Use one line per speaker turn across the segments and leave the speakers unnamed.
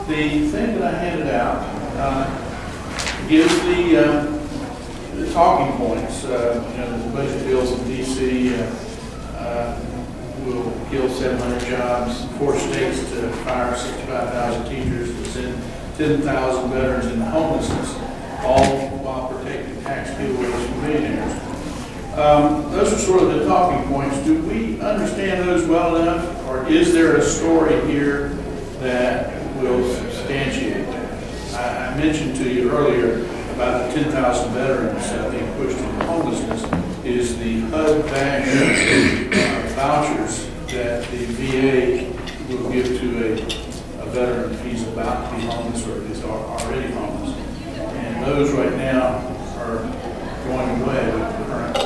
The thing that I handed out gives the talking points. The budget bills in D.C. Will kill 700 jobs, force states to fire 65,000 teachers, to send 10,000 veterans into homelessness, all while protecting tax giveaways from millionaires. Those are sort of the talking points. Do we understand those well enough, or is there a story here that will substantiate that? I mentioned to you earlier about the 10,000 veterans being pushed into homelessness. Is the HUD VASH vouchers that the VA will give to a veteran if he's about to be homeless or if he's already homeless. And those right now are going away with the current.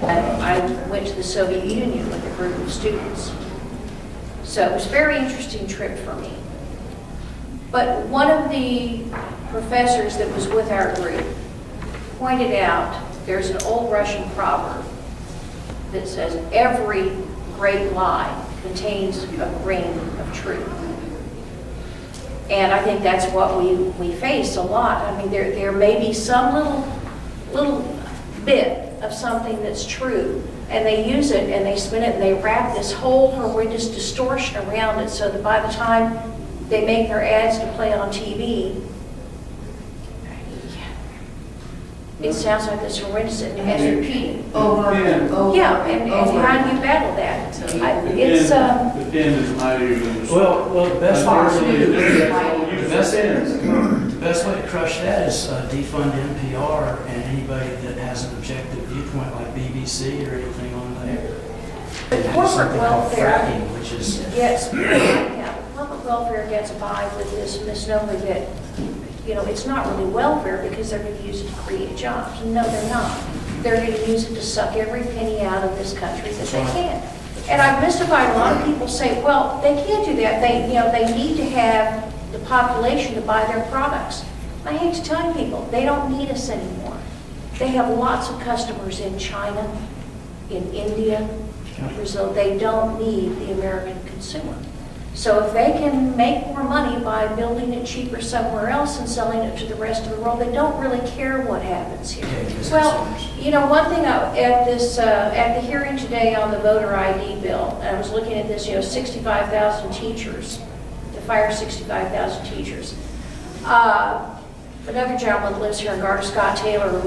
I went to the Soviet Union with a group of students. So it was a very interesting trip for me. But one of the professors that was with our group pointed out there's an old Russian proverb that says every great lie contains a grain of truth. And I think that's what we face a lot. I mean, there may be some little bit of something that's true, and they use it and they spin it and they wrap this whole horrendous distortion around it so that by the time they make their ads to play on TV, it sounds like this horrendous and repeated.
Over and over.
Yeah, and how do you battle that?
The pen is mightier than the sword.
Well, the best way to
The
the best way to crush that is defund NPR and anybody that has an objective viewpoint like BBC or anything on there.
The
And
corporate
something called
welfare
fracking, which is
corporate welfare gets by with this misnomer that, it's not really welfare because they're going to use it to create jobs. No, they're not. They're going to use it to suck every penny out of this country that they can. And I've mystified a lot of people say, well, they can't do that. They need to have the population to buy their products. I hate to tell you people, they don't need us anymore. They have lots of customers in China, in India, Brazil. They don't need the American consumer. So if they can make more money by building it cheaper somewhere else and selling it to the rest of the world, they don't really care what happens here. Well, one thing at the hearing today on the voter ID bill, and I was looking at this, 65,000 teachers, to fire 65,000 teachers. Another gentleman that lives here in Garner, Scott Taylor, we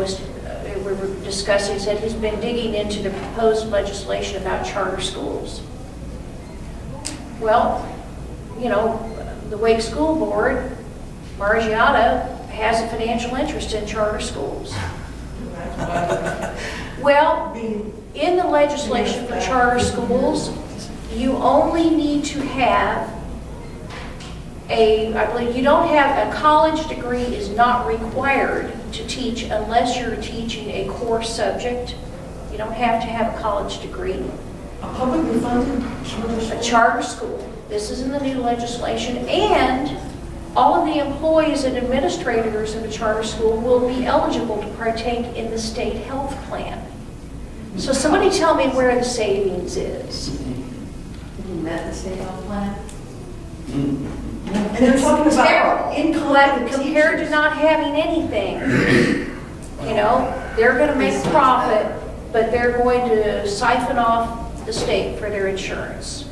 were discussing, said he's been digging into the proposed legislation about charter schools. Well, the Wake School Board, Margiana, has a financial interest in charter schools. Well, in the legislation for charter schools, you only need to have I believe you don't have a college degree is not required to teach unless you're teaching a core subject. You don't have to have a college degree.
A publicly funded charter school?
A charter school. This is in the new legislation, and all of the employees and administrators of a charter school will be eligible to partake in the state health plan. So somebody tell me where the savings is.
You met the state health plan? And they're talking about income
compared to not having anything. They're going to make a profit, but they're going to siphon off the state for their insurance.